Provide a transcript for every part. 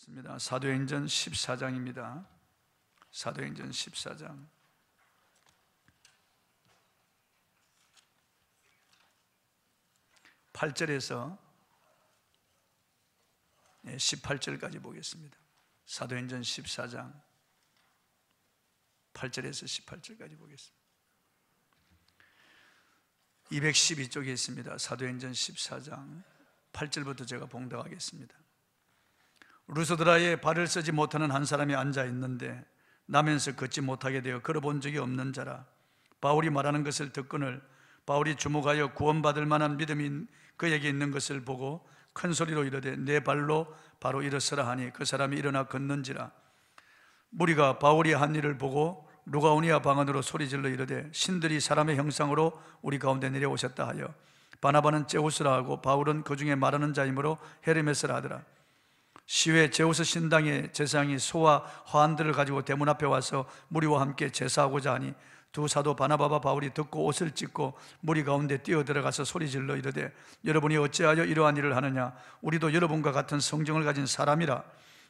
보겠습니다. 사도행전 14장입니다. 사도행전 14장 8절에서 18절까지 보겠습니다. 사도행전 14장 8절에서 18절까지 보겠습니다. 212쪽에 있습니다. 사도행전 14장 8절부터 제가 봉독하겠습니다. 루스드라에 발을 쓰지 못하는 한 사람이 앉아 있는데 나면서 걷지 못하게 되어 걸어본 적이 없는 자라. 바울이 말하는 것을 듣거늘 바울이 주목하여 구원받을 만한 믿음이 그에게 있는 것을 보고 큰 소리로 이르되 내 발로 바로 일어서라 하니 그 사람이 일어나 걷는지라. 무리가 바울이 한 일을 보고 루가오니아 방언으로 소리질러 이르되 신들이 사람의 형상으로 우리 가운데 내려오셨다 하여 바나바는 제우스라 하고 바울은 그 중에 말하는 자이므로 헤르메스라 하더라. 시외 제우스 신당의 제사장이 소와 화환들을 가지고 대문 앞에 와서 무리와 함께 제사하고자 하니 두 사도 바나바와 바울이 듣고 옷을 찢고 무리 가운데 뛰어들어가서 소리질러 이르되 여러분이 어찌하여 이러한 일을 하느냐? 우리도 여러분과 같은 성정을 가진 사람이라.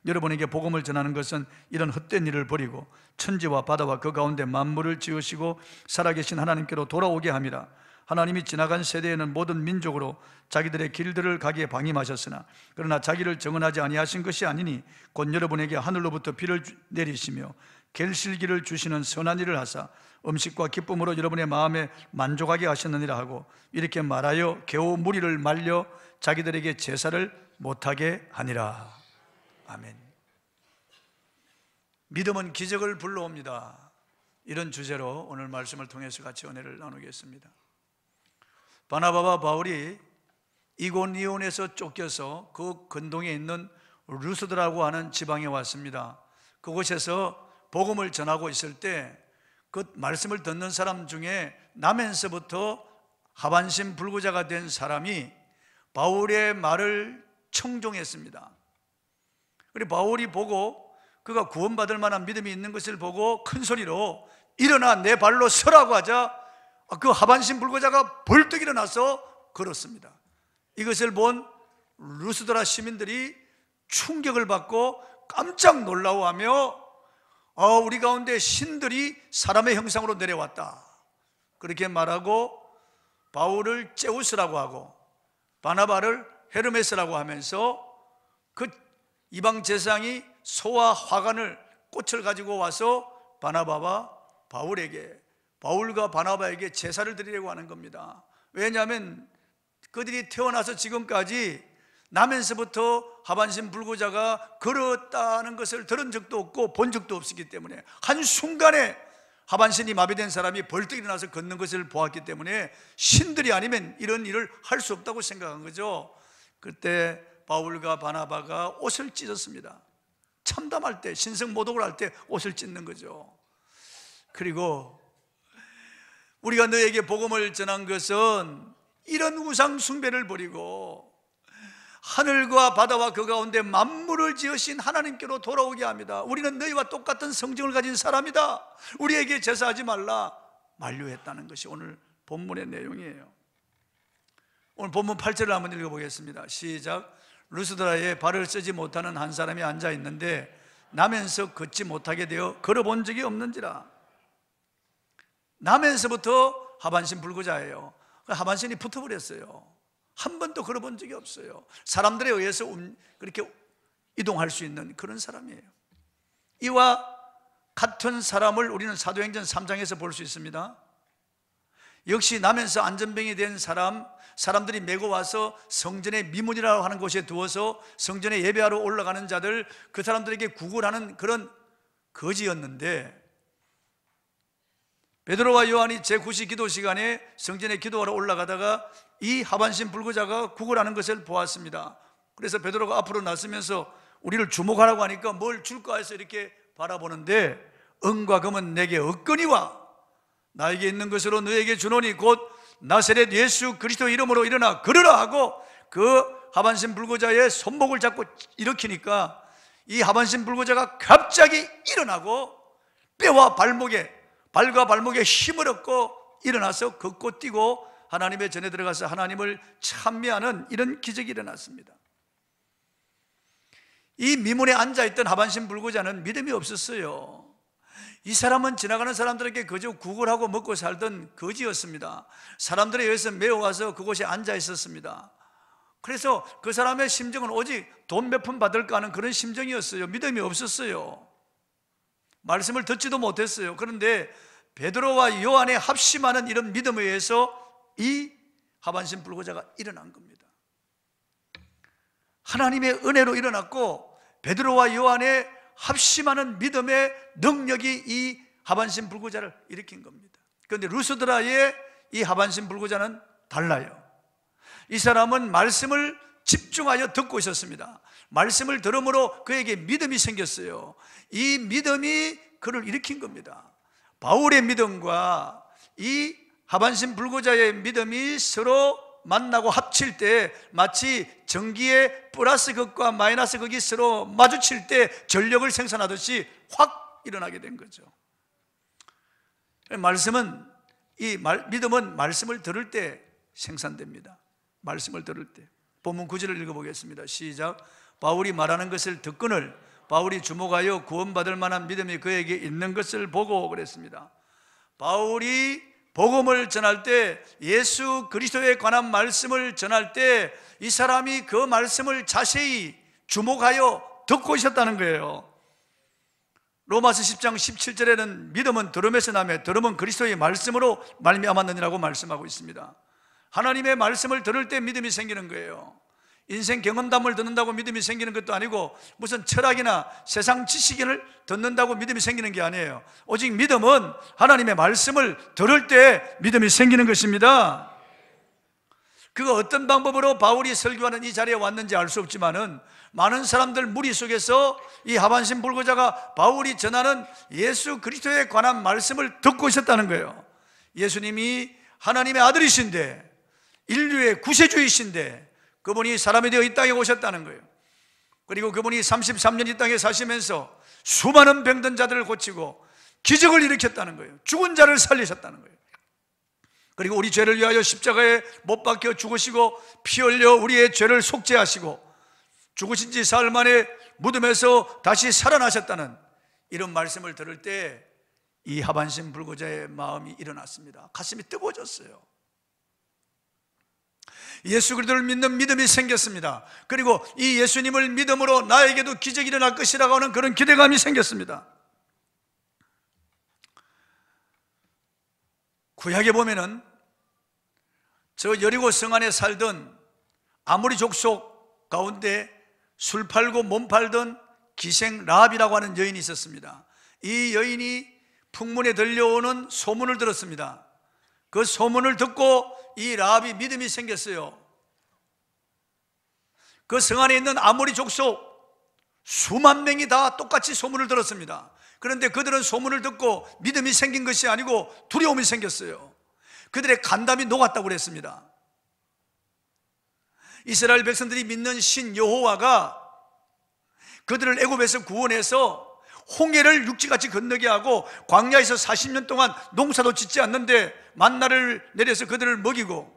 여러분에게 복음을 전하는 것은 이런 헛된 일을 버리고 천지와 바다와 그 가운데 만물을 지으시고 살아계신 하나님께로 돌아오게 함이라. 하나님이 지나간 세대에는 모든 민족으로 자기들의 길들을 가기에 방임하셨으나 그러나 자기를 정언하지 아니하신 것이 아니니 곧 여러분에게 하늘로부터 비를 내리시며 결실기를 주시는 선한 일을 하사 음식과 기쁨으로 여러분의 마음에 만족하게 하셨느니라 하고 이렇게 말하여 겨우 무리를 말려 자기들에게 제사를 못하게 하니라. 아멘. 믿음은 기적을 불러옵니다. 이런 주제로 오늘 말씀을 통해서 같이 은혜를 나누겠습니다. 바나바와 바울이 이고니온에서 쫓겨서 그 근동에 있는 루스드라고 하는 지방에 왔습니다. 그곳에서 복음을 전하고 있을 때 그 말씀을 듣는 사람 중에 남에서부터 하반신 불구자가 된 사람이 바울의 말을 청종했습니다. 그리고 바울이 보고 그가 구원받을 만한 믿음이 있는 것을 보고 큰 소리로 일어나 내 발로 서라고 하자 그 하반신 불구자가 벌떡 일어나서 걸었습니다. 이것을 본 루스드라 시민들이 충격을 받고 깜짝 놀라워하며 우리 가운데 신들이 사람의 형상으로 내려왔다 그렇게 말하고 바울을 제우스라고 하고 바나바를 헤르메스라고 하면서 그 이방 제사장이 소와 화관을 꽃을 가지고 와서 바나바와 바울에게 바울과 바나바에게 제사를 드리려고 하는 겁니다. 왜냐하면 그들이 태어나서 지금까지 나면서부터 하반신 불구자가 걸었다는 것을 들은 적도 없고 본 적도 없었기 때문에 한순간에 하반신이 마비된 사람이 벌떡 일어나서 걷는 것을 보았기 때문에 신들이 아니면 이런 일을 할 수 없다고 생각한 거죠. 그때 바울과 바나바가 옷을 찢었습니다. 참담할 때, 신성모독을 할 때 옷을 찢는 거죠. 그리고 우리가 너에게 복음을 전한 것은 이런 우상 숭배를 버리고 하늘과 바다와 그 가운데 만물을 지으신 하나님께로 돌아오게 합니다. 우리는 너희와 똑같은 성정을 가진 사람이다. 우리에게 제사하지 말라 만류했다는 것이 오늘 본문의 내용이에요. 오늘 본문 8절을 한번 읽어보겠습니다. 시작. 루스드라에 발을 쓰지 못하는 한 사람이 앉아 있는데 나면서 걷지 못하게 되어 걸어본 적이 없는지라. 나면서부터 하반신 불구자예요. 하반신이 붙어버렸어요. 한 번도 걸어본 적이 없어요. 사람들에 의해서 그렇게 이동할 수 있는 그런 사람이에요. 이와 같은 사람을 우리는 사도행전 3장에서 볼 수 있습니다. 역시 나면서 안전병이 된 사람들이 메고 와서 성전의 미문이라고 하는 곳에 두어서 성전에 예배하러 올라가는 자들, 그 사람들에게 구걸하는 그런 거지였는데 베드로와 요한이 제9시 기도 시간에 성전에 기도하러 올라가다가 이 하반신 불구자가 구걸하는 것을 보았습니다. 그래서 베드로가 앞으로 나서면서 우리를 주목하라고 하니까 뭘 줄까 해서 이렇게 바라보는데 은과 금은 내게 없거니와 나에게 있는 것으로 너에게 주노니 곧 나사렛 예수 그리스도 이름으로 일어나 걸으라 하고 그 하반신 불구자의 손목을 잡고 일으키니까 이 하반신 불구자가 갑자기 일어나고 뼈와 발과 발목에 힘을 얻고 일어나서 걷고 뛰고 하나님의 전에 들어가서 하나님을 찬미하는 이런 기적이 일어났습니다. 이 미문에 앉아있던 하반신 불구자는 믿음이 없었어요. 이 사람은 지나가는 사람들에게 그저 구걸하고 먹고 살던 거지였습니다. 사람들에 의해서 메어와서 그곳에 앉아 있었습니다. 그래서 그 사람의 심정은 오직 돈 몇 푼 받을까 하는 그런 심정이었어요. 믿음이 없었어요. 말씀을 듣지도 못했어요. 그런데 베드로와 요한의 합심하는 이런 믿음에 의해서 이 하반신 불구자가 일어난 겁니다. 하나님의 은혜로 일어났고, 베드로와 요한의 합심하는 믿음의 능력이 이 하반신 불구자를 일으킨 겁니다. 그런데 루스드라의 이 하반신 불구자는 달라요. 이 사람은 말씀을 집중하여 듣고 있었습니다. 말씀을 들음으로 그에게 믿음이 생겼어요. 이 믿음이 그를 일으킨 겁니다. 바울의 믿음과 이 하반신 불구자의 믿음이 서로 만나고 합칠 때 마치 전기의 플러스 극과 마이너스 극이 서로 마주칠 때 전력을 생산하듯이 확 일어나게 된 거죠. 믿음은 말씀을 들을 때 생산됩니다. 말씀을 들을 때. 본문 9절을 읽어보겠습니다. 시작. 바울이 말하는 것을 듣거늘 바울이 주목하여 구원받을 만한 믿음이 그에게 있는 것을 보고 그랬습니다. 바울이 복음을 전할 때, 예수 그리스도에 관한 말씀을 전할 때 이 사람이 그 말씀을 자세히 주목하여 듣고 있었다는 거예요. 로마서 10장 17절에는 믿음은 들음에서 나며 들음은 그리스도의 말씀으로 말미암았느니라고 말씀하고 있습니다. 하나님의 말씀을 들을 때 믿음이 생기는 거예요. 인생 경험담을 듣는다고 믿음이 생기는 것도 아니고 무슨 철학이나 세상 지식을 듣는다고 믿음이 생기는 게 아니에요. 오직 믿음은 하나님의 말씀을 들을 때 믿음이 생기는 것입니다. 그거 어떤 방법으로 바울이 설교하는 이 자리에 왔는지 알 수 없지만은 많은 사람들 무리 속에서 이 하반신 불구자가 바울이 전하는 예수 그리스도에 관한 말씀을 듣고 있었다는 거예요. 예수님이 하나님의 아들이신데, 인류의 구세주이신데 그분이 사람이 되어 이 땅에 오셨다는 거예요. 그리고 그분이 33년 이 땅에 사시면서 수많은 병든 자들을 고치고 기적을 일으켰다는 거예요. 죽은 자를 살리셨다는 거예요. 그리고 우리 죄를 위하여 십자가에 못 박혀 죽으시고 피 흘려 우리의 죄를 속죄하시고 죽으신 지 사흘 만에 무덤에서 다시 살아나셨다는 이런 말씀을 들을 때 이 하반신 불구자의 마음이 일어났습니다. 가슴이 뜨거워졌어요. 예수 그리스도를 믿는 믿음이 생겼습니다. 그리고 이 예수님을 믿음으로 나에게도 기적이 일어날 것이라고 하는 그런 기대감이 생겼습니다. 구약에 보면은 저 여리고 성 안에 살던 아모리 족속 가운데 술 팔고 몸 팔던 기생 라합이라고 하는 여인이 있었습니다. 이 여인이 풍문에 들려오는 소문을 들었습니다. 그 소문을 듣고 이 라합이 믿음이 생겼어요. 그 성 안에 있는 아모리 족속 수만 명이 다 똑같이 소문을 들었습니다. 그런데 그들은 소문을 듣고 믿음이 생긴 것이 아니고 두려움이 생겼어요. 그들의 간담이 녹았다고 그랬습니다. 이스라엘 백성들이 믿는 신 여호와가 그들을 애굽에서 구원해서 홍해를 육지같이 건너게 하고 광야에서 40년 동안 농사도 짓지 않는데 만나를 내려서 그들을 먹이고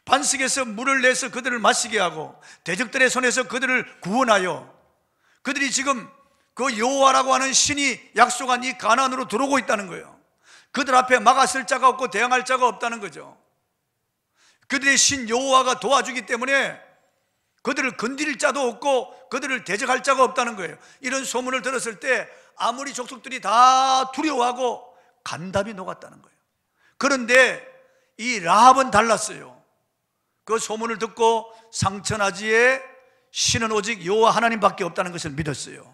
반석에서 물을 내서 그들을 마시게 하고 대적들의 손에서 그들을 구원하여 그들이 지금 그 여호와라고 하는 신이 약속한 이 가나안으로 들어오고 있다는 거예요. 그들 앞에 막아설 자가 없고 대항할 자가 없다는 거죠. 그들의 신 여호와가 도와주기 때문에 그들을 건드릴 자도 없고 그들을 대적할 자가 없다는 거예요. 이런 소문을 들었을 때 아무리 족속들이 다 두려워하고 간담이 녹았다는 거예요. 그런데 이 라합은 달랐어요. 그 소문을 듣고 상천하지에 신은 오직 여호와 하나님밖에 없다는 것을 믿었어요.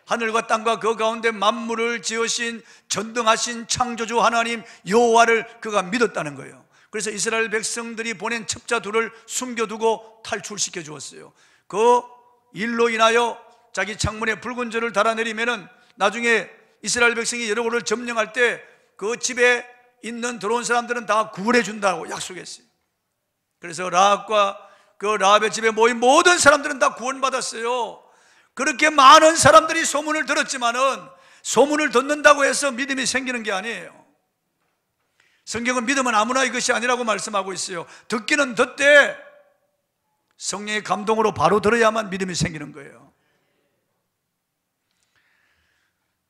하늘과 땅과 그 가운데 만물을 지으신 전능하신 창조주 하나님 여호와를 그가 믿었다는 거예요. 그래서 이스라엘 백성들이 보낸 첩자 둘을 숨겨두고 탈출시켜 주었어요. 그 일로 인하여 자기 창문에 붉은 줄을 달아내리면은 나중에 이스라엘 백성이 여러 곳을 점령할 때 그 집에 있는 들어온 사람들은 다 구원해 준다고 약속했어요. 그래서 라합과 그 라합의 집에 모인 모든 사람들은 다 구원받았어요. 그렇게 많은 사람들이 소문을 들었지만은 소문을 듣는다고 해서 믿음이 생기는 게 아니에요. 성경은 믿음은 아무나 이것이 아니라고 말씀하고 있어요. 듣기는 듣되 성령의 감동으로 바로 들어야만 믿음이 생기는 거예요.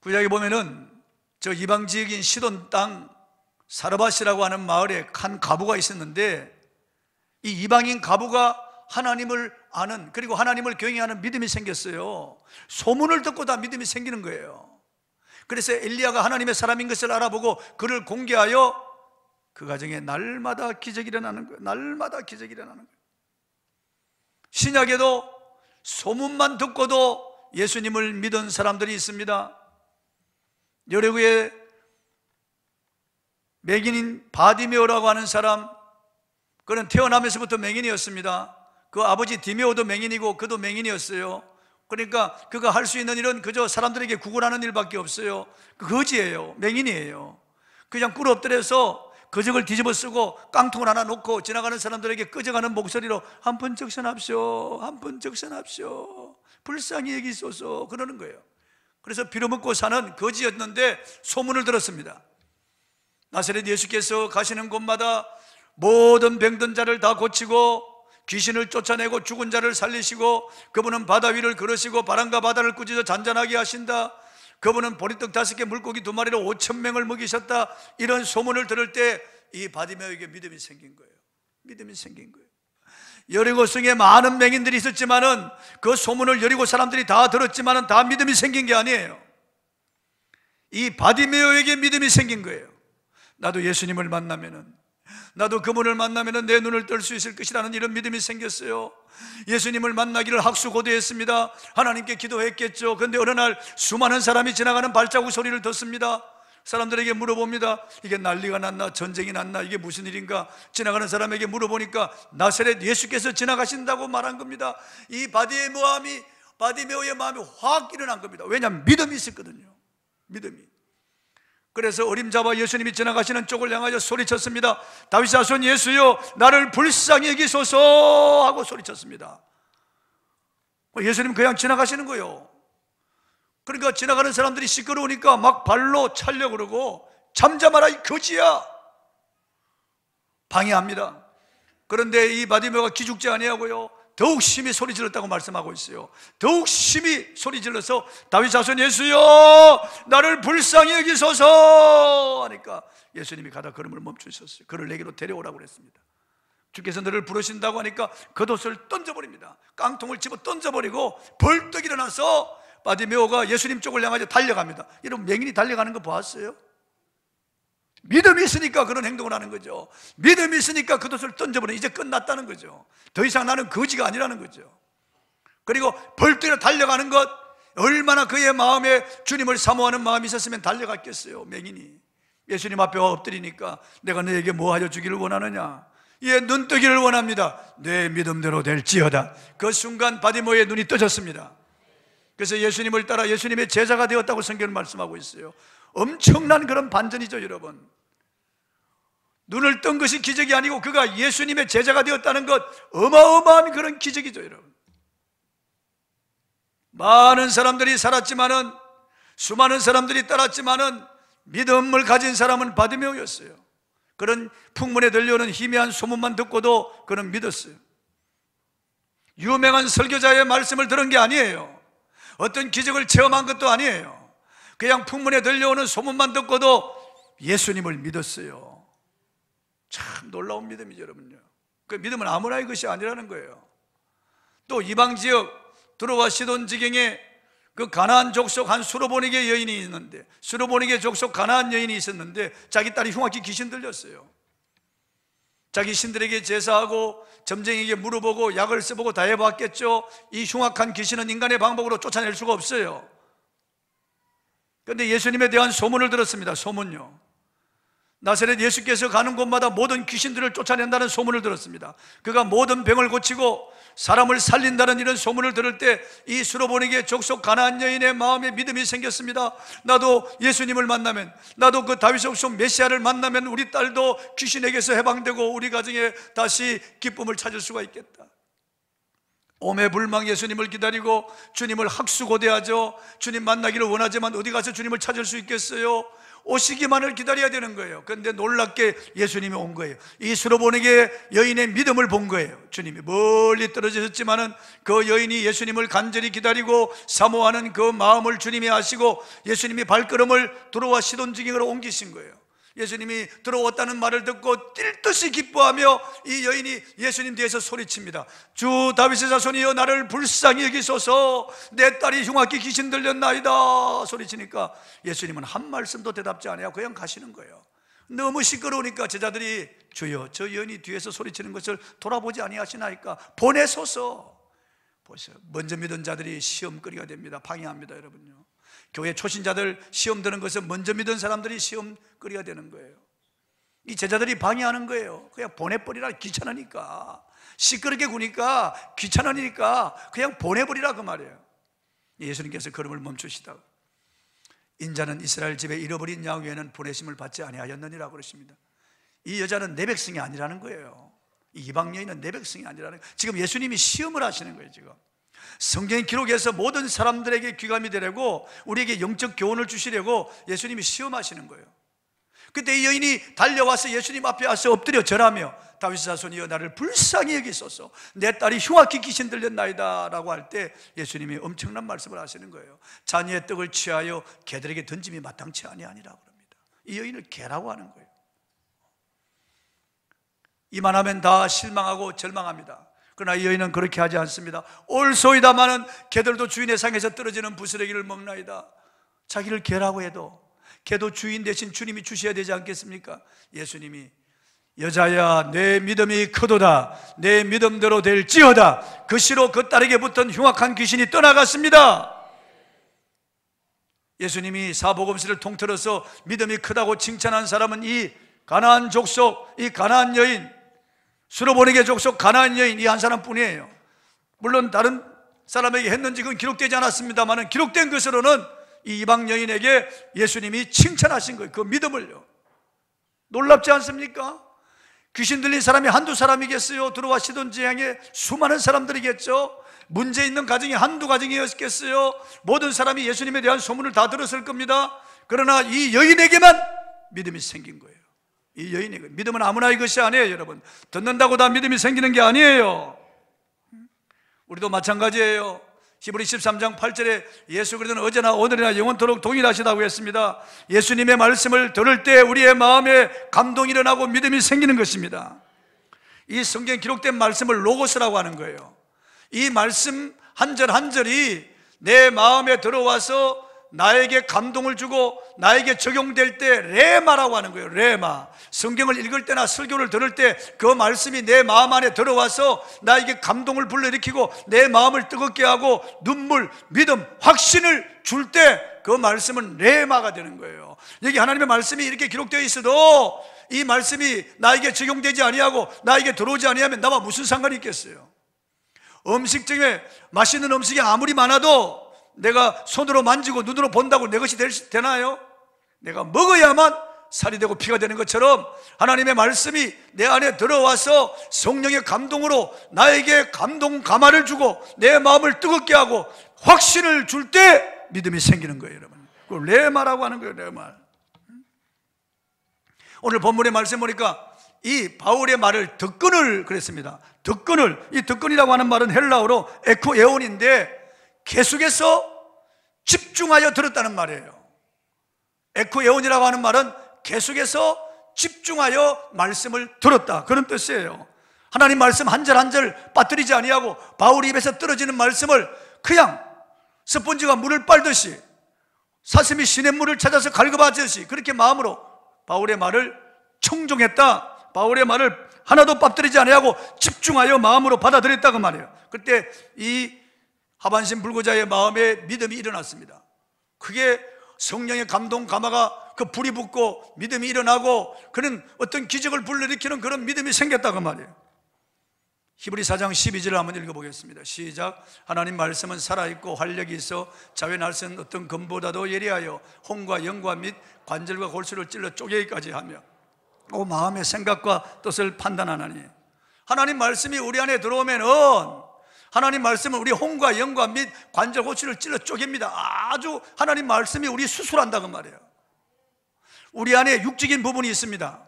구약에 보면은 저 이방 지역인 시돈 땅 사르밧이라고 하는 마을에 한 과부가 있었는데, 이 이방인 과부가 하나님을 아는, 그리고 하나님을 경외하는 믿음이 생겼어요. 소문을 듣고 다 믿음이 생기는 거예요. 그래서 엘리야가 하나님의 사람인 것을 알아보고 그를 공개하여 그 가정에 날마다 기적이 일어나는 거예요. 날마다 기적이 일어나는 거예요. 신약에도 소문만 듣고도 예수님을 믿은 사람들이 있습니다. 여레구의 맹인인 바디메오라고 하는 사람, 그는 태어나면서부터 맹인이었습니다. 그 아버지 디메오도 맹인이고 그도 맹인이었어요. 그러니까 그가 할 수 있는 일은 그저 사람들에게 구걸하는 일밖에 없어요. 거지예요. 맹인이에요. 그냥 꿇어 엎드려서 거적을 뒤집어 쓰고 깡통을 하나 놓고 지나가는 사람들에게 끄적하는 목소리로 한 번 적선합시오, 한 번 적선합시오, 불쌍히 여기소서, 그러는 거예요. 그래서 빌어먹고 사는 거지였는데 소문을 들었습니다. 나사렛 예수께서 가시는 곳마다 모든 병든 자를 다 고치고 귀신을 쫓아내고 죽은 자를 살리시고, 그분은 바다 위를 걸으시고 바람과 바다를 꾸짖어 잔잔하게 하신다, 그분은 보리떡 5개 물고기 2마리로 5,000명을 먹이셨다, 이런 소문을 들을 때 이 바디메오에게 믿음이 생긴 거예요. 믿음이 생긴 거예요. 여리고성에 많은 맹인들이 있었지만은 그 소문을 여리고 사람들이 다 들었지만은 다 믿음이 생긴 게 아니에요. 이 바디메오에게 믿음이 생긴 거예요. 나도 예수님을 만나면은, 나도 그분을 만나면 내 눈을 뜰 수 있을 것이라는 이런 믿음이 생겼어요. 예수님을 만나기를 학수고대했습니다. 하나님께 기도했겠죠. 그런데 어느 날 수많은 사람이 지나가는 발자국 소리를 듣습니다. 사람들에게 물어봅니다. 이게 난리가 났나? 전쟁이 났나? 이게 무슨 일인가? 지나가는 사람에게 물어보니까 나사렛 예수께서 지나가신다고 말한 겁니다. 이 바디메오의 마음이 확 일어난 겁니다. 왜냐하면 믿음이 있었거든요. 믿음이. 그래서 어림잡아 예수님이 지나가시는 쪽을 향하여 소리쳤습니다. 다윗 자손 예수여, 나를 불쌍히 여기소서 하고 소리쳤습니다. 예수님 그냥 지나가시는 거예요. 그러니까 지나가는 사람들이 시끄러우니까 막 발로 차려고 그러고, 잠잠하라 이 거지야, 방해합니다. 그런데 이 바디메오가 기죽지 아니하고요, 더욱 심히 소리 질렀다고 말씀하고 있어요. 더욱 심히 소리 질러서 다윗 자손 예수여, 나를 불쌍히 여기소서 하니까 예수님이 가다 걸음을 멈추셨어요. 그를 내게로 데려오라고 그랬습니다. 주께서 너를 부르신다고 하니까 겉옷을 던져버립니다. 깡통을 집어 던져버리고 벌떡 일어나서 바디메오가 예수님 쪽을 향하여 달려갑니다. 여러분, 맹인이 달려가는 거 보았어요? 믿음이 있으니까 그런 행동을 하는 거죠. 믿음이 있으니까 겉옷을 던져버리면 이제 끝났다는 거죠. 더 이상 나는 거지가 아니라는 거죠. 그리고 벌떡 달려가는 것, 얼마나 그의 마음에 주님을 사모하는 마음이 있었으면 달려갔겠어요. 맹인이 예수님 앞에 와 엎드리니까 내가 너에게 뭐 하여 주기를 원하느냐? 예, 눈 뜨기를 원합니다. 내 믿음대로 될지어다. 그 순간 바디메오의 눈이 떠졌습니다. 그래서 예수님을 따라 예수님의 제자가 되었다고 성경은 말씀하고 있어요. 엄청난 그런 반전이죠, 여러분. 눈을 뜬 것이 기적이 아니고 그가 예수님의 제자가 되었다는 것, 어마어마한 그런 기적이죠, 여러분. 많은 사람들이 살았지만은, 수많은 사람들이 따랐지만은 믿음을 가진 사람은 바디메오였어요. 그런 풍문에 들려오는 희미한 소문만 듣고도 그는 믿었어요. 유명한 설교자의 말씀을 들은 게 아니에요. 어떤 기적을 체험한 것도 아니에요. 그냥 풍문에 들려오는 소문만 듣고도 예수님을 믿었어요. 참 놀라운 믿음이죠, 여러분요. 그 믿음은 아무나의 것이 아니라는 거예요. 또 이방 지역 두로와 시돈 지경에 그 가나안 족속 한 수로보니게 여인이 있는데, 수로보니게 족속 가나안 여인이 있었는데 자기 딸이 흉악히 귀신 들렸어요. 자기 신들에게 제사하고 점쟁이에게 물어보고 약을 써보고 다 해봤겠죠. 이 흉악한 귀신은 인간의 방법으로 쫓아낼 수가 없어요. 그런데 예수님에 대한 소문을 들었습니다. 소문요. 나사렛 예수께서 가는 곳마다 모든 귀신들을 쫓아낸다는 소문을 들었습니다. 그가 모든 병을 고치고 사람을 살린다는 이런 소문을 들을 때 이 수로보니게 족속 가나안 여인의 마음에 믿음이 생겼습니다. 나도 예수님을 만나면, 나도 그 다윗의 후손 메시아를 만나면 우리 딸도 귀신에게서 해방되고 우리 가정에 다시 기쁨을 찾을 수가 있겠다. 오매불망 예수님을 기다리고 주님을 학수고대하죠. 주님 만나기를 원하지만 어디 가서 주님을 찾을 수 있겠어요? 오시기만을 기다려야 되는 거예요. 그런데 놀랍게 예수님이 온 거예요. 이 수로보내게 여인의 믿음을 본 거예요. 주님이 멀리 떨어지셨지만은 그 여인이 예수님을 간절히 기다리고 사모하는 그 마음을 주님이 아시고 예수님이 발걸음을 두로와 시돈 지경으로 옮기신 거예요. 예수님이 들어왔다는 말을 듣고 뛸 듯이 기뻐하며 이 여인이 예수님 뒤에서 소리칩니다. 주 다윗의 자손이여 나를 불쌍히 여기소서, 내 딸이 흉악히 귀신 들렸나이다 소리치니까 예수님은 한 말씀도 대답지 않아요. 그냥 가시는 거예요. 너무 시끄러우니까 제자들이 주여 저 여인이 뒤에서 소리치는 것을 돌아보지 아니하시나이까 보내소서. 보세요, 먼저 믿은 자들이 시험거리가 됩니다. 방해합니다. 여러분요, 교회 초신자들 시험 드는 것은 먼저 믿은 사람들이 시험거리가 되는 거예요. 이 제자들이 방해하는 거예요. 그냥 보내버리라, 귀찮으니까. 시끄럽게 구니까 귀찮으니까 그냥 보내버리라 그 말이에요. 예수님께서 걸음을 멈추시다가 인자는 이스라엘 집에 잃어버린 양 외에는 보내심을 받지 아니하였느니라 그러십니다. 이 여자는 내 백성이 아니라는 거예요. 이 이방 여인은 내 백성이 아니라는 거예요. 지금 예수님이 시험을 하시는 거예요. 지금 성경 기록에서 모든 사람들에게 귀감이 되려고 우리에게 영적 교훈을 주시려고 예수님이 시험하시는 거예요. 그때 이 여인이 달려와서 예수님 앞에 와서 엎드려 절하며 다윗의 자손이여 나를 불쌍히 여기소서, 내 딸이 흉악히 귀신 들렸나이다 라고 할 때 예수님이 엄청난 말씀을 하시는 거예요. 자녀의 떡을 취하여 개들에게 던짐이 마땅치 아니하니라 그럽니다. 이 여인을 개라고 하는 거예요. 이만하면 다 실망하고 절망합니다. 그러나 이 여인은 그렇게 하지 않습니다. 옳소이다마는 개들도 주인의 상에서 떨어지는 부스러기를 먹나이다. 자기를 개라고 해도 개도 주인 대신 주님이 주셔야 되지 않겠습니까? 예수님이 여자야 내 믿음이 크도다, 내 믿음대로 될지어다. 그 시로 그 딸에게 붙은 흉악한 귀신이 떠나갔습니다. 예수님이 사복음서를 통틀어서 믿음이 크다고 칭찬한 사람은 이 가나안 족속, 이 가나안 여인, 수로보내게 족속 가나안 여인 이 한 사람뿐이에요. 물론 다른 사람에게 했는지 그건 기록되지 않았습니다만 기록된 것으로는 이 이방 여인에게 예수님이 칭찬하신 거예요. 그 믿음을요. 놀랍지 않습니까? 귀신 들린 사람이 한두 사람이겠어요? 들어와 시돈 지향에 수많은 사람들이겠죠? 문제 있는 가정이 한두 가정이었겠어요? 모든 사람이 예수님에 대한 소문을 다 들었을 겁니다. 그러나 이 여인에게만 믿음이 생긴 거예요. 이 여인에게. 믿음은 아무나 이것이 아니에요. 여러분, 듣는다고 다 믿음이 생기는 게 아니에요. 우리도 마찬가지예요. 히브리 13장 8절에 예수 그리스도는 어제나 오늘이나 영원토록 동일하시다고 했습니다. 예수님의 말씀을 들을 때 우리의 마음에 감동이 일어나고 믿음이 생기는 것입니다. 이 성경 기록된 말씀을 로고스라고 하는 거예요. 이 말씀 한 절 한 절이 내 마음에 들어와서 나에게 감동을 주고 나에게 적용될 때 레마라고 하는 거예요. 레마. 성경을 읽을 때나 설교를 들을 때 그 말씀이 내 마음 안에 들어와서 나에게 감동을 불러일으키고 내 마음을 뜨겁게 하고 눈물, 믿음, 확신을 줄 때 그 말씀은 레마가 되는 거예요. 여기 하나님의 말씀이 이렇게 기록되어 있어도 이 말씀이 나에게 적용되지 아니하고 나에게 들어오지 아니하면 나와 무슨 상관이 있겠어요? 음식 중에 맛있는 음식이 아무리 많아도 내가 손으로 만지고 눈으로 본다고 내 것이 되나요? 내가 먹어야만 살이 되고 피가 되는 것처럼 하나님의 말씀이 내 안에 들어와서 성령의 감동으로 나에게 감동 감화를 주고 내 마음을 뜨겁게 하고 확신을 줄 때 믿음이 생기는 거예요. 여러분, 그걸 레마라고 하는 거예요. 레마. 오늘 본문의 말씀 보니까 이 바울의 말을 득근을 그랬습니다. 득근을, 이 득근이라고 하는 말은 헬라어로 에코에온인데 계속해서 집중하여 들었다는 말이에요. 에코에온이라고 하는 말은 계속해서 집중하여 말씀을 들었다, 그런 뜻이에요. 하나님 말씀 한 절 한 절 빠뜨리지 아니하고 바울 입에서 떨어지는 말씀을 그냥 스펀지가 물을 빨듯이 사슴이 시냇물을 찾아서 갈급하듯이 그렇게 마음으로 바울의 말을 청종했다. 바울의 말을 하나도 빠뜨리지 아니하고 집중하여 마음으로 받아들였다 그 말이에요. 그때 이 하반신 불구자의 마음에 믿음이 일어났습니다. 그게 성령의 감동 감화가 그 불이 붙고 믿음이 일어나고 그런 어떤 기적을 불러일으키는 그런 믿음이 생겼다 그 말이에요. 히브리 4장 12절을 한번 읽어보겠습니다. 시작. 하나님 말씀은 살아있고 활력이 있어 자외 날선 어떤 검보다도 예리하여 혼과 영과 및 관절과 골수를 찔러 쪼개기까지 하며 그 마음의 생각과 뜻을 판단하나니. 하나님 말씀이 우리 안에 들어오면은 하나님 말씀은 우리 혼과 영과 및 관절 골수를 찔러 쪼갭니다. 아주 하나님 말씀이 우리 수술한다 그 말이에요. 우리 안에 육적인 부분이 있습니다.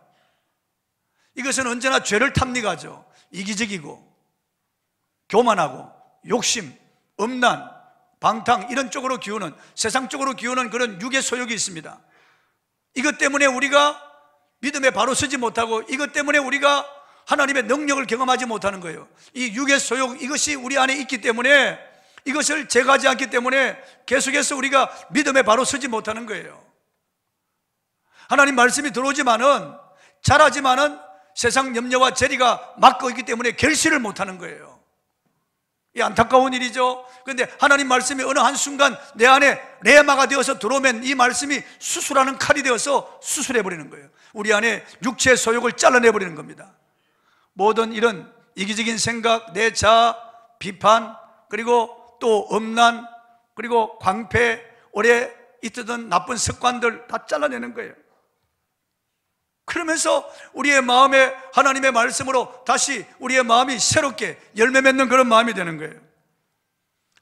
이것은 언제나 죄를 탐닉하죠. 이기적이고 교만하고 욕심, 음란, 방탕 이런 쪽으로 기우는, 세상 쪽으로 기우는 그런 육의 소욕이 있습니다. 이것 때문에 우리가 믿음에 바로 서지 못하고, 이것 때문에 우리가 하나님의 능력을 경험하지 못하는 거예요. 이 육의 소욕, 이것이 우리 안에 있기 때문에, 이것을 제거하지 않기 때문에 계속해서 우리가 믿음에 바로 서지 못하는 거예요. 하나님 말씀이 들어오지만은, 잘하지만은 세상 염려와 재리가 막고 있기 때문에 결실을 못하는 거예요. 이 안타까운 일이죠. 그런데 하나님 말씀이 어느 한순간 내 안에 레마가 되어서 들어오면 이 말씀이 수술하는 칼이 되어서 수술해버리는 거예요. 우리 안에 육체의 소욕을 잘라내버리는 겁니다. 모든 이런 이기적인 생각, 내 자아, 비판, 그리고 또 음란, 그리고 광패, 오래 있던 나쁜 습관들 다 잘라내는 거예요. 그러면서 우리의 마음에 하나님의 말씀으로 다시 우리의 마음이 새롭게 열매 맺는 그런 마음이 되는 거예요.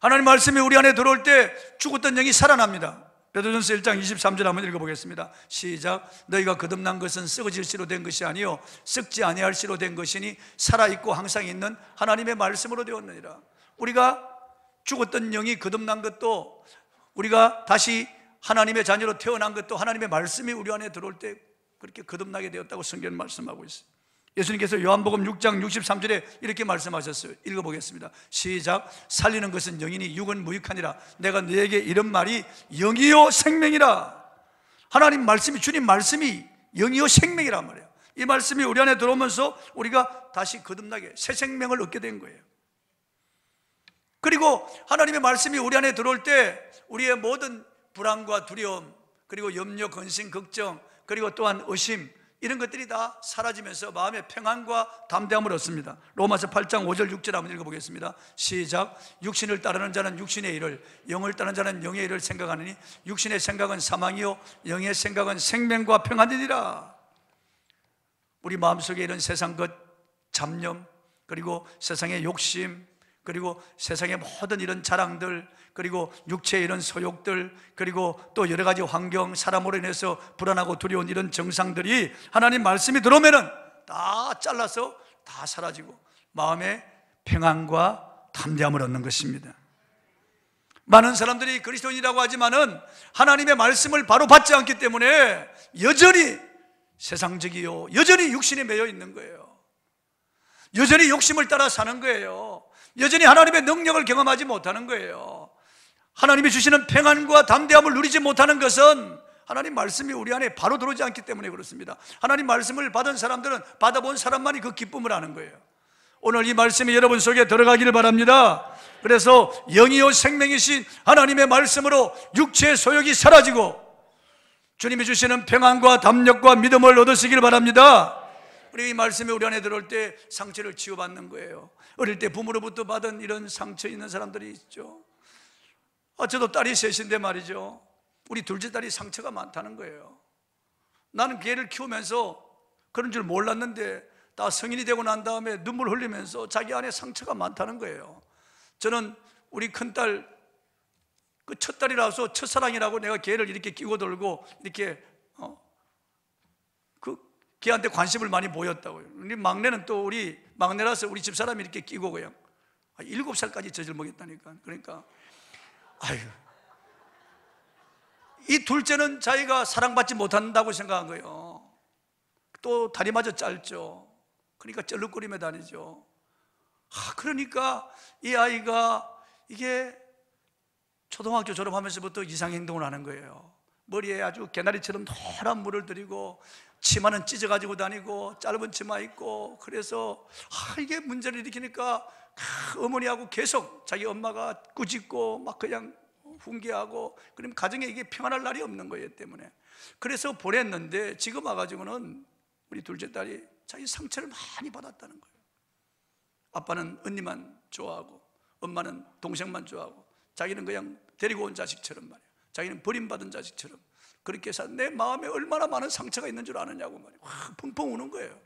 하나님 말씀이 우리 안에 들어올 때 죽었던 영이 살아납니다. 베드로전서 1장 23절 한번 읽어보겠습니다. 시작. 너희가 거듭난 것은 썩어질 씨로 된 것이 아니요 썩지 아니할 씨로 된 것이니 살아있고 항상 있는 하나님의 말씀으로 되었느니라. 우리가 죽었던 영이 거듭난 것도, 우리가 다시 하나님의 자녀로 태어난 것도 하나님의 말씀이 우리 안에 들어올 때 그렇게 거듭나게 되었다고 성경은 말씀하고 있어요. 예수님께서 요한복음 6장 63절에 이렇게 말씀하셨어요. 읽어보겠습니다. 시작. 살리는 것은 영이니 육은 무익하니라. 내가 너에게 이런 말이 영이요 생명이라. 하나님 말씀이, 주님 말씀이 영이요 생명이란 말이에요. 이 말씀이 우리 안에 들어오면서 우리가 다시 거듭나게 새 생명을 얻게 된 거예요. 그리고 하나님의 말씀이 우리 안에 들어올 때 우리의 모든 불안과 두려움, 그리고 염려, 근심, 걱정, 그리고 또한 의심, 이런 것들이 다 사라지면서 마음의 평안과 담대함을 얻습니다. 로마서 8장 5절 6절 한번 읽어보겠습니다. 시작. 육신을 따르는 자는 육신의 일을, 영을 따르는 자는 영의 일을 생각하느니 육신의 생각은 사망이요 영의 생각은 생명과 평안이니라. 우리 마음속에 이런 세상 것, 잡념, 그리고 세상의 욕심, 그리고 세상의 모든 이런 자랑들, 그리고 육체의 이런 소욕들, 그리고 또 여러 가지 환경, 사람으로 인해서 불안하고 두려운 이런 정상들이 하나님 말씀이 들어오면은 다 잘라서 다 사라지고 마음의 평안과 담대함을 얻는 것입니다. 많은 사람들이 그리스도인이라고 하지만은 하나님의 말씀을 바로 받지 않기 때문에 여전히 세상적이요, 여전히 육신에 매여 있는 거예요. 여전히 욕심을 따라 사는 거예요. 여전히 하나님의 능력을 경험하지 못하는 거예요. 하나님이 주시는 평안과 담대함을 누리지 못하는 것은 하나님 말씀이 우리 안에 바로 들어오지 않기 때문에 그렇습니다. 하나님 말씀을 받은 사람들은 받아본 사람만이 그 기쁨을 아는 거예요. 오늘 이 말씀이 여러분 속에 들어가기를 바랍니다. 그래서 영이요 생명이신 하나님의 말씀으로 육체의 소욕이 사라지고 주님이 주시는 평안과 담력과 믿음을 얻으시길 바랍니다. 우리 이 말씀이 우리 안에 들어올 때 상처를 치유받는 거예요. 어릴 때 부모로부터 받은 이런 상처 있는 사람들이 있죠. 저도 딸이 셋인데 말이죠, 우리 둘째 딸이 상처가 많다는 거예요. 나는 걔를 키우면서 그런 줄 몰랐는데 다 성인이 되고 난 다음에 눈물 흘리면서 자기 안에 상처가 많다는 거예요. 저는 우리 큰딸, 그 첫딸이라서 첫사랑이라고 내가 걔를 이렇게 끼고 돌고 이렇게 걔한테 관심을 많이 보였다고요. 우리 막내는 또 우리 막내라서 우리 집사람이 이렇게 끼고 그냥 7살까지 젖을 먹였다니까. 그러니까 아유, 이 둘째는 자기가 사랑받지 못한다고 생각한 거예요. 또 다리마저 짧죠. 그러니까 쩔룩거리며 다니죠. 그러니까 이 아이가 이게 초등학교 졸업하면서부터 이상행동을 하는 거예요. 머리에 아주 개나리처럼 노란 물을 들이고 치마는 찢어가지고 다니고 짧은 치마 입고, 그래서 이게 문제를 일으키니까 어머니하고 계속 자기 엄마가 꾸짖고 막 그냥 훈계하고, 그러면 가정에 이게 평안할 날이 없는 거예요 때문에. 그래서 보냈는데 지금 와가지고는 우리 둘째 딸이 자기 상처를 많이 받았다는 거예요. 아빠는 언니만 좋아하고 엄마는 동생만 좋아하고 자기는 그냥 데리고 온 자식처럼 말이에요. 자기는 버림받은 자식처럼 그렇게 해서 내 마음에 얼마나 많은 상처가 있는 줄 아느냐고 말이에요. 펑펑 우는 거예요.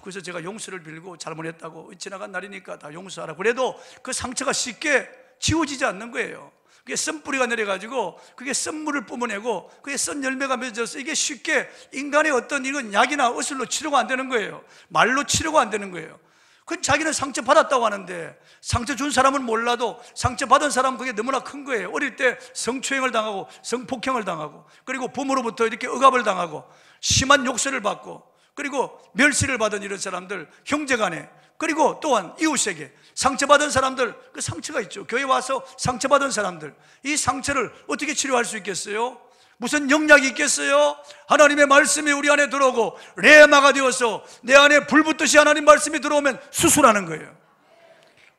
그래서 제가 용서를 빌고 잘못했다고, 지나간 날이니까 다 용서하라. 그래도 그 상처가 쉽게 지워지지 않는 거예요. 그게 쓴뿌리가 내려가지고 그게 쓴물을 뿜어내고 그게 쓴 열매가 맺어서 이게 쉽게 인간의 어떤 이건 약이나 의술로 치료가 안 되는 거예요. 말로 치료가 안 되는 거예요. 그 자기는 상처 받았다고 하는데 상처 준 사람은 몰라도 상처 받은 사람은 그게 너무나 큰 거예요. 어릴 때 성추행을 당하고 성폭행을 당하고 그리고 부모로부터 이렇게 억압을 당하고 심한 욕설을 받고 그리고 멸시를 받은 이런 사람들, 형제간에 그리고 또한 이웃에게 상처받은 사람들, 그 상처가 있죠. 교회 와서 상처받은 사람들, 이 상처를 어떻게 치료할 수 있겠어요? 무슨 영약이 있겠어요? 하나님의 말씀이 우리 안에 들어오고 레마가 되어서 내 안에 불 붙듯이 하나님 말씀이 들어오면 수술하는 거예요.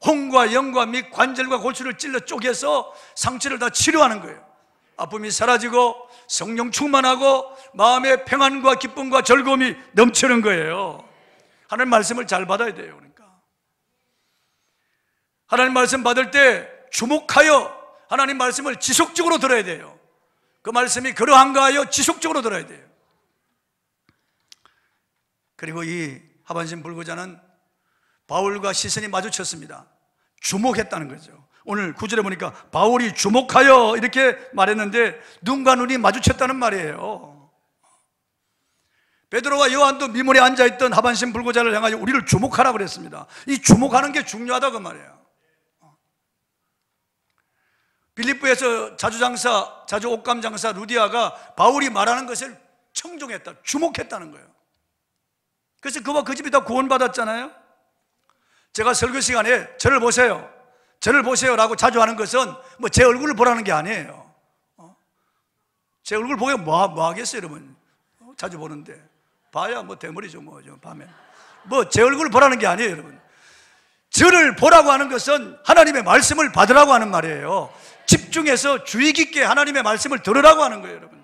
혼과 영과 및 관절과 골수를 찔러 쪼개서 상처를 다 치료하는 거예요. 아픔이 사라지고 성령 충만하고 마음의 평안과 기쁨과 즐거움이 넘치는 거예요. 하나님 말씀을 잘 받아야 돼요. 그러니까 하나님 말씀 받을 때 주목하여 하나님 말씀을 지속적으로 들어야 돼요. 그 말씀이 그러한가 하여 지속적으로 들어야 돼요. 그리고 이 하반신 불구자는 바울과 시선이 마주쳤습니다. 주목했다는 거죠. 오늘 9절에 보니까 바울이 주목하여 이렇게 말했는데 눈과 눈이 마주쳤다는 말이에요. 베드로와 요한도 미문에 앉아있던 하반신 불구자를 향하여 우리를 주목하라 그랬습니다. 이 주목하는 게 중요하다 그 말이에요. 빌립보에서 자주 옷감 장사 루디아가 바울이 말하는 것을 청종했다, 주목했다는 거예요. 그래서 그와 그 집이 다 구원받았잖아요. 제가 설교 시간에 저를 보세요 라고 자주 하는 것은 뭐 제 얼굴을 보라는 게 아니에요. 제 얼굴 보면 뭐 하겠어요 여러분? 자주 보는데 봐야 뭐 대머리죠 뭐 밤에 뭐 제 얼굴을 보라는 게 아니에요 여러분. 저를 보라고 하는 것은 하나님의 말씀을 받으라고 하는 말이에요. 집중해서 주의 깊게 하나님의 말씀을 들으라고 하는 거예요 여러분요.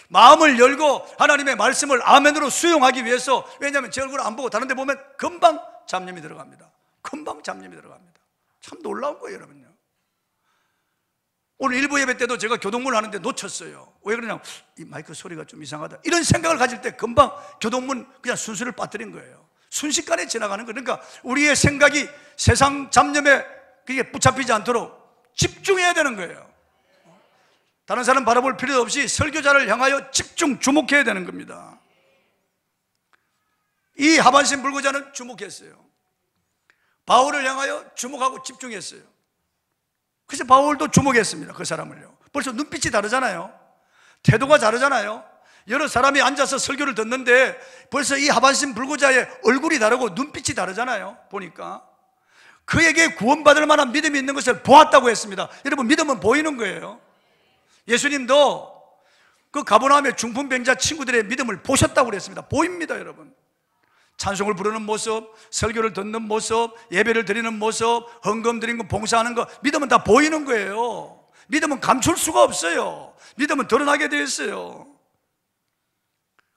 마음을 열고 하나님의 말씀을 아멘으로 수용하기 위해서, 왜냐하면 제 얼굴을 안 보고 다른 데 보면 금방 잡념이 들어갑니다. 금방 잡념이 들어갑니다. 참 놀라운 거예요 여러분요. 오늘 일부 예배 때도 제가 교동문을 하는데 놓쳤어요. 왜 그러냐면 이 마이크 소리가 좀 이상하다 이런 생각을 가질 때 금방 교동문 그냥 순서를 빠뜨린 거예요. 순식간에 지나가는 거예요. 그러니까 우리의 생각이 세상 잡념에 그게 붙잡히지 않도록 집중해야 되는 거예요. 다른 사람 바라볼 필요도 없이 설교자를 향하여 집중, 주목해야 되는 겁니다. 이 하반신 불구자는 주목했어요. 바울을 향하여 주목하고 집중했어요. 그래서 바울도 주목했습니다. 그 사람을요. 벌써 눈빛이 다르잖아요. 태도가 다르잖아요. 여러 사람이 앉아서 설교를 듣는데 벌써 이 하반신 불구자의 얼굴이 다르고 눈빛이 다르잖아요. 보니까 그에게 구원받을 만한 믿음이 있는 것을 보았다고 했습니다. 여러분, 믿음은 보이는 거예요. 예수님도 그 가버나움의 중풍병자 친구들의 믿음을 보셨다고 그랬습니다. 보입니다 여러분. 찬송을 부르는 모습, 설교를 듣는 모습, 예배를 드리는 모습, 헌금 드리는 거, 봉사하는 거, 믿음은 다 보이는 거예요. 믿음은 감출 수가 없어요. 믿음은 드러나게 되어 있어요.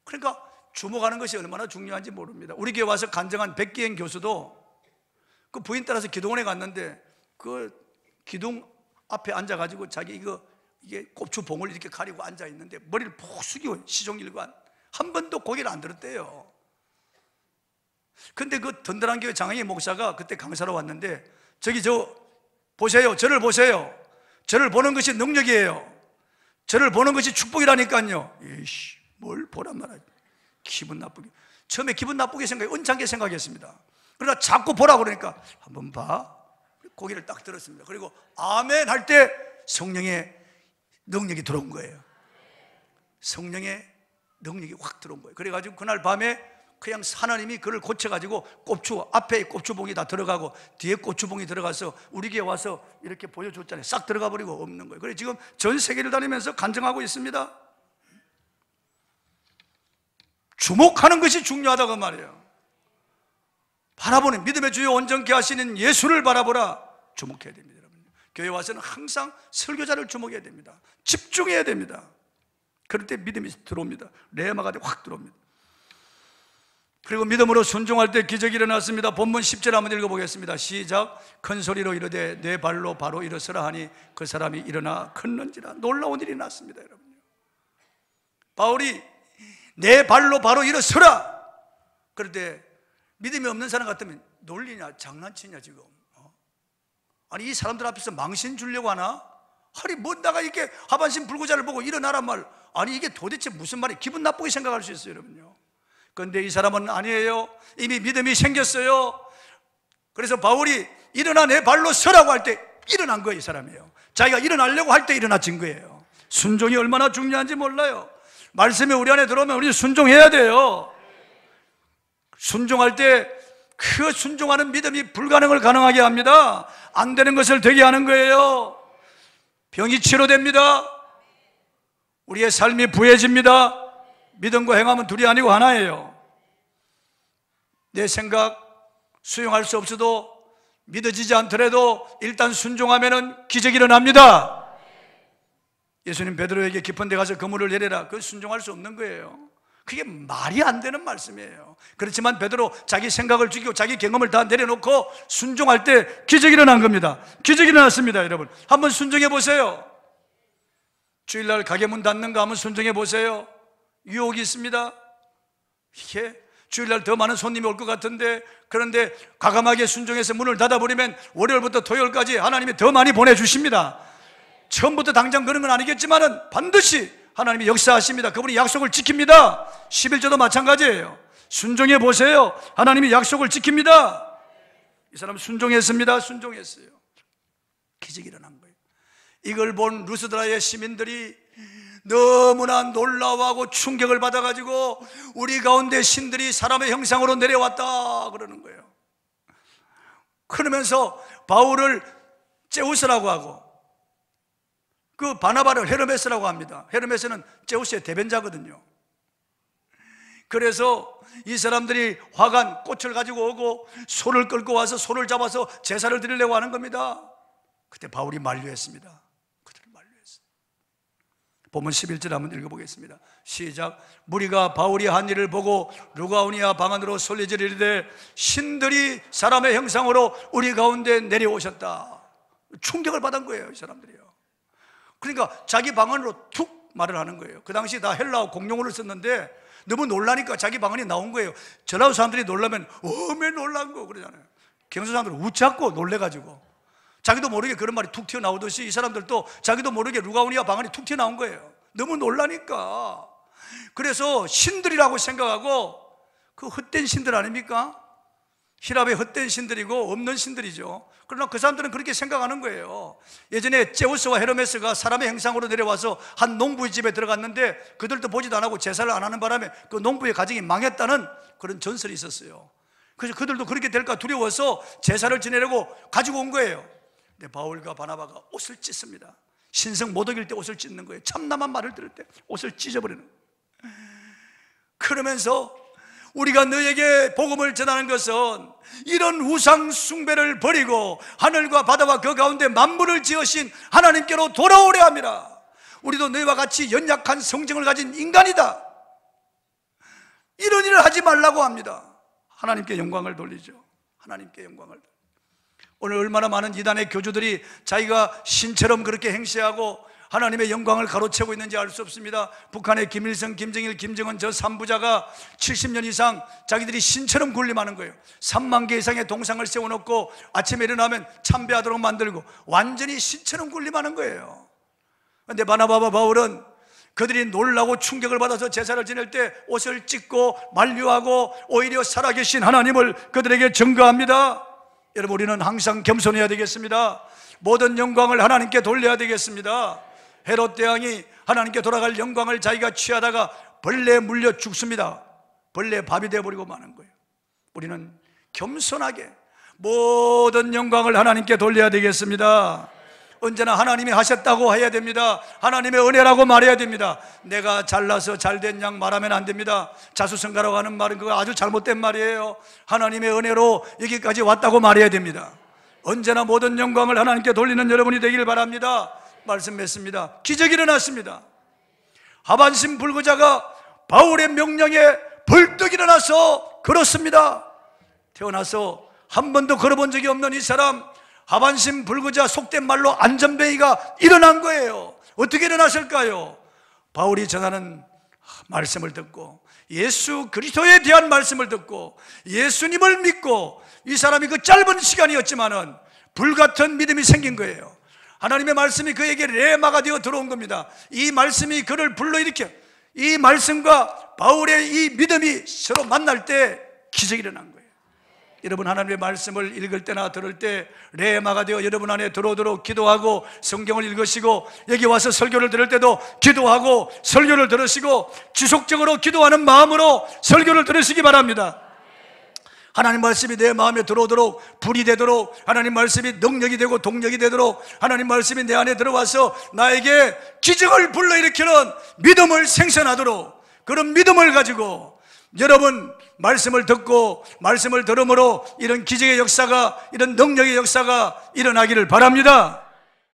그러니까 주목하는 것이 얼마나 중요한지 모릅니다. 우리 교회 와서 간증한 백기행 교수도 그 부인 따라서 기도원에 갔는데 그 기둥 앞에 앉아가지고 자기 이게 꼽추봉을 이렇게 가리고 앉아있는데 머리를 푹 숙이고 시종일관 한 번도 고개를 안 들었대요. 근데 그 든든한 교회 장영희 목사가 그때 강사로 왔는데 저기 보세요, 저를 보세요. 저를 보는 것이 능력이에요. 저를 보는 것이 축복이라니까요. 이씨, 뭘 보란 말이야. 기분 나쁘게. 처음에 기분 나쁘게 은창게 생각했습니다. 그러나 자꾸 보라고 그러니까 한번 봐. 고개를 딱 들었습니다. 그리고 아멘 할 때 성령의 능력이 들어온 거예요. 성령의 능력이 확 들어온 거예요. 그래가지고 그날 밤에 그냥 하나님이 그를 고쳐가지고 앞에 꼽추봉이 다 들어가고 뒤에 꼽추봉이 들어가서 우리 교회 와서 이렇게 보여줬잖아요. 싹 들어가 버리고 없는 거예요. 그래서 지금 전 세계를 다니면서 간증하고 있습니다. 주목하는 것이 중요하다고 말이에요. 바라보는, 믿음의 주요 온전케 하시는 예수를 바라보라. 주목해야 됩니다 여러분. 교회 와서는 항상 설교자를 주목해야 됩니다. 집중해야 됩니다. 그럴 때 믿음이 들어옵니다. 레마가 확 들어옵니다. 그리고 믿음으로 순종할 때 기적이 일어났습니다. 본문 10절 한번 읽어보겠습니다. 시작. 큰 소리로 이르되 내 발로 바로 일어서라 하니 그 사람이 일어나 걷는지라. 놀라운 일이 났습니다 여러분. 바울이 내 발로 바로 일어서라. 그럴 때 믿음이 없는 사람 같으면 놀리냐 장난치냐 지금. 아니 이 사람들 앞에서 망신 주려고 하나? 아니 뭐 내가 이렇게 하반신 불구자를 보고 일어나란 말, 아니 이게 도대체 무슨 말이, 기분 나쁘게 생각할 수 있어요 여러분요. 그런데 이 사람은 아니에요. 이미 믿음이 생겼어요. 그래서 바울이 일어나 내 발로 서라고 할 때 일어난 거예요. 이 사람이에요. 자기가 일어나려고 할 때 일어나진 거예요. 순종이 얼마나 중요한지 몰라요. 말씀이 우리 안에 들어오면 우리 순종해야 돼요. 순종할 때 그 순종하는 믿음이 불가능을 가능하게 합니다. 안 되는 것을 되게 하는 거예요. 병이 치료됩니다. 우리의 삶이 부해집니다. 믿음과 행함은 둘이 아니고 하나예요. 내 생각 수용할 수 없어도, 믿어지지 않더라도 일단 순종하면 기적이 일어납니다. 예수님 베드로에게 깊은 데 가서 그물을 내려라, 그건 순종할 수 없는 거예요. 그게 말이 안 되는 말씀이에요. 그렇지만 베드로 자기 생각을 죽이고 자기 경험을 다 내려놓고 순종할 때 기적이 일어난 겁니다. 기적이 일어났습니다. 여러분 한번 순종해 보세요. 주일날 가게 문 닫는 거 한번 순종해 보세요. 유혹이 있습니다. 이게 주일날 더 많은 손님이 올 것 같은데, 그런데 과감하게 순종해서 문을 닫아버리면 월요일부터 토요일까지 하나님이 더 많이 보내주십니다. 처음부터 당장 그런 건 아니겠지만은 반드시 하나님이 역사하십니다. 그분이 약속을 지킵니다. 11조도 마찬가지예요. 순종해 보세요. 하나님이 약속을 지킵니다. 이 사람 순종했습니다. 순종했어요. 기적이 일어난 거예요. 이걸 본 루스드라의 시민들이 너무나 놀라워하고 충격을 받아가지고 우리 가운데 신들이 사람의 형상으로 내려왔다 그러는 거예요. 그러면서 바울을 제우스라고 하고 그 바나바를 헤르메스라고 합니다. 헤르메스는 제우스의 대변자거든요. 그래서 이 사람들이 화관 꽃을 가지고 오고 소를 끌고 와서 소를 잡아서 제사를 드리려고 하는 겁니다. 그때 바울이 만류했습니다. 그들을 만류했어요. 본문 11절 한번 읽어보겠습니다. 시작. 무리가 바울이 한 일을 보고 루가오니아 방 안으로 솔리지르되 신들이 사람의 형상으로 우리 가운데 내려오셨다. 충격을 받은 거예요, 이 사람들이요. 그러니까 자기 방언으로 툭 말을 하는 거예요. 그 당시 다 헬라어 공용어를 썼는데 너무 놀라니까 자기 방언이 나온 거예요. 전라도 사람들이 놀라면 어메 놀란 거 그러잖아요. 경상 사람들은 웃자고 놀래가지고 자기도 모르게 그런 말이 툭 튀어나오듯이 이 사람들도 자기도 모르게 루가오니아 방언이 툭 튀어나온 거예요. 너무 놀라니까. 그래서 신들이라고 생각하고, 그 헛된 신들 아닙니까? 히랍의 헛된 신들이고 없는 신들이죠. 그러나 그 사람들은 그렇게 생각하는 거예요. 예전에 제우스와 헤르메스가 사람의 형상으로 내려와서 한 농부의 집에 들어갔는데 그들도 보지도 안 하고 제사를 안 하는 바람에 그 농부의 가정이 망했다는 그런 전설이 있었어요. 그래서 그들도 그렇게 될까 두려워서 제사를 지내려고 가지고 온 거예요. 근데 바울과 바나바가 옷을 찢습니다. 신성 못 어길 때 옷을 찢는 거예요. 참남한 말을 들을 때 옷을 찢어버리는 거예요. 그러면서 우리가 너에게 복음을 전하는 것은 이런 우상 숭배를 버리고 하늘과 바다와 그 가운데 만물을 지으신 하나님께로 돌아오려 합니다. 우리도 너희와 같이 연약한 성정을 가진 인간이다. 이런 일을 하지 말라고 합니다. 하나님께 영광을 돌리죠. 하나님께 영광을. 오늘 얼마나 많은 이단의 교주들이 자기가 신처럼 그렇게 행세하고 하나님의 영광을 가로채고 있는지 알 수 없습니다. 북한의 김일성, 김정일, 김정은 저 3부자가 70년 이상 자기들이 신처럼 군림하는 거예요. 3만 개 이상의 동상을 세워놓고 아침에 일어나면 참배하도록 만들고 완전히 신처럼 군림하는 거예요. 그런데 바나바와 바울은 그들이 놀라고 충격을 받아서 제사를 지낼 때 옷을 찢고 만류하고 오히려 살아계신 하나님을 그들에게 증거합니다. 여러분, 우리는 항상 겸손해야 되겠습니다. 모든 영광을 하나님께 돌려야 되겠습니다. 헤롯 대왕이 하나님께 돌아갈 영광을 자기가 취하다가 벌레에 물려 죽습니다. 벌레 밥이 되어버리고 마는 거예요. 우리는 겸손하게 모든 영광을 하나님께 돌려야 되겠습니다. 언제나 하나님이 하셨다고 해야 됩니다. 하나님의 은혜라고 말해야 됩니다. 내가 잘나서 잘된 양 말하면 안 됩니다. 자수성가라고 하는 말은 그거 아주 잘못된 말이에요. 하나님의 은혜로 여기까지 왔다고 말해야 됩니다. 언제나 모든 영광을 하나님께 돌리는 여러분이 되길 바랍니다. 말씀 맺습니다. 기적이 일어났습니다. 하반신 불구자가 바울의 명령에 벌떡 일어나서 걸었습니다. 태어나서 한 번도 걸어본 적이 없는 이 사람, 하반신 불구자, 속된 말로 안전뱅이가 일어난 거예요. 어떻게 일어났을까요? 바울이 전하는 말씀을 듣고 예수 그리스도에 대한 말씀을 듣고 예수님을 믿고 이 사람이 그 짧은 시간이었지만은 불같은 믿음이 생긴 거예요. 하나님의 말씀이 그에게 레마가 되어 들어온 겁니다. 이 말씀이 그를 불러일으켜 이 말씀과 바울의 이 믿음이 서로 만날 때 기적이 일어난 거예요. 여러분, 하나님의 말씀을 읽을 때나 들을 때 레마가 되어 여러분 안에 들어오도록 기도하고 성경을 읽으시고 여기 와서 설교를 들을 때도 기도하고 설교를 들으시고 지속적으로 기도하는 마음으로 설교를 들으시기 바랍니다. 하나님 말씀이 내 마음에 들어오도록, 불이 되도록, 하나님 말씀이 능력이 되고 동력이 되도록, 하나님 말씀이 내 안에 들어와서 나에게 기적을 불러일으키는 믿음을 생산하도록, 그런 믿음을 가지고 여러분 말씀을 듣고 말씀을 들음으로 이런 기적의 역사가, 이런 능력의 역사가 일어나기를 바랍니다.